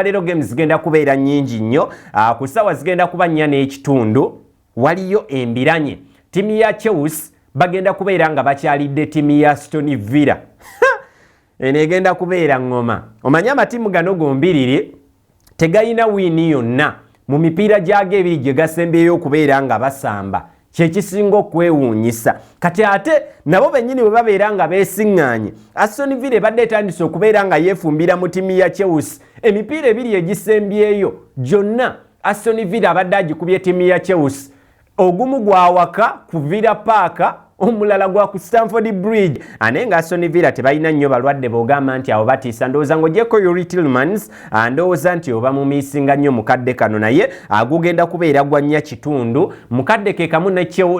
Lero games zigenda kubeera nnyingi nnyo ku ssaawa zigenda kuba 4 n'ekitundu. Waliyo embiranye ttiimu ya Chelsea bagenda kubeera nga bakyalidde ttiimu ya Aston Villa. Eno egenda kubeera ngoma. Omanyi amatiimu gano gombiriri tegayina wiini yonna mu mipiira gyago ebiri gye gasembyeyo okubeera nga basamba. Kyekisinga okwewuunyisa kati ate nabo bennyini bwe babeera nga beesiŋŋaanye Aston Villa ebadde etandise okubeera nga yeefumbira mu ttiimu ya Chelsea. Emipiira ebiri egisembyeyo gyonna Aston Villa abadde agikubye ttiimu ya Chelsea. Ogumu gwa waka ku Villa Park, omulala gwa ku Stamford Bridge. Ane nga Aston Villa tebalina nnyo balwadde bogamba nti awo batiisa, ndowooza ng'ogyeko Yuri Tillmans, ndowooza nti oba mumiisinga nnyo mukadde kano, naye agugenda kubeera gwa 4 kitundu. Mukadde ke kamu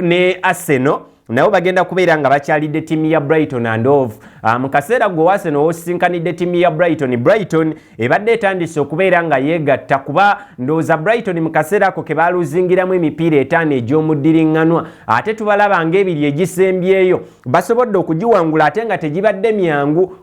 ne Arsenal nabo bagenda kubeera nga bakyalidde ttiimu ya Brighton and Hove. Mu kaseera gwe Arsenal osinkanidde ttiimu ya Brighton ebadde etandise okubeera nga yeegatta, kuba ndowooza Brighton mu kaseera ako ke baaluzingiramu emipiira 5 egy'omuddiringanwa, ate tubalaba ng'ebiri egisembyeyo basobodde okugiwangula ate nga tegibadde myangu.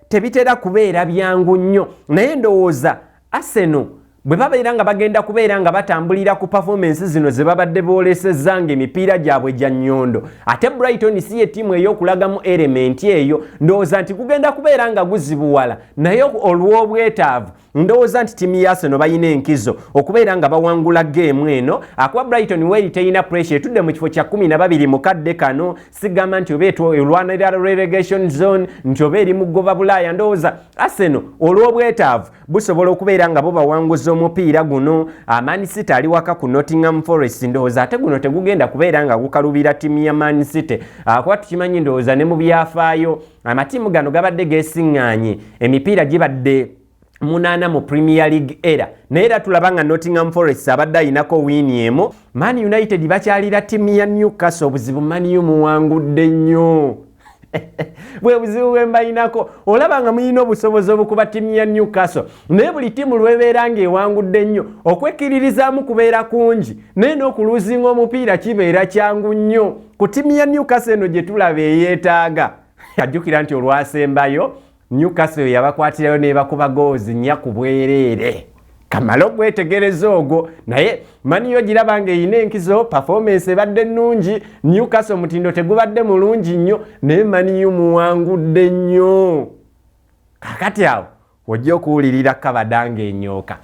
Tebitera kubeera byangu nnyo, naye ndowooza Arsenal bwe babeera nga bagenda kubeera nga batambulira ku performance zino ze babadde boolesezza ng'emipiira gyabwe gya nnyondo, ate Brighton si ye ttiimu ey'okulagamu element eyo, ndowooza nti kugenda kubeera nga guzibuwala, naye olw'obwetaavu ndowooza nti ttiimu ya Arsenal bayina enkizo okubeera nga bawangula game eno. Akuba Brighton weeri teyina pressure, etudde mu kifo kya 12 mukadde kano, sigamba nti oba erwanira relegation zone nti oba eri mugoba Bulaaya. Ndowooza Arsenal olw'obwetaavu busobola okubeera nga bo bawanguza omupiira guno. Man City ali waka ku Nottingham Forest, ndowooza ate guno tegugenda kubeera nga gukalubira ttiimu ya Man City. Kuba tukimanyi ndowooza ne mu byafaayo amatiimu gano gabadde geesiŋŋaanye, emipiira gibadde 8 mu Premier League era, naye era tulaba nga Nottingham Forest abadde ayinako wiini emu. Man United bakyalira ttiimu ya Newcastle. Obuzibu Man U muwangudde nnyo. Bwe buzibu bwe mbayinako, olaba nga muyina obusobozi obukuba ttiimu ya Newcastle, naye buli ttiimu lwebeera ng'ewangudde nnyo okwekkiririzaamu kubeera kungi, naye n'okuluzinga omupiira kibeera kyangu nnyo. Ku ttiimu ya Newcastle eno gye tulaba eyeetaaga, ajjukira nti olwasembayo Newcastle yabakwatirayo n'ebakuba goals 4 ku bwereere. Kamala okwetegereza ogwo, naye Man U giraba ng'eyina enkizo, performance ebadde nnungi. Newcastle mutindo tegubadde mulungi nnyo, naye Man U muwangudde nnyo. Kakati awo ojja okuwulirira kabadanga enyooka.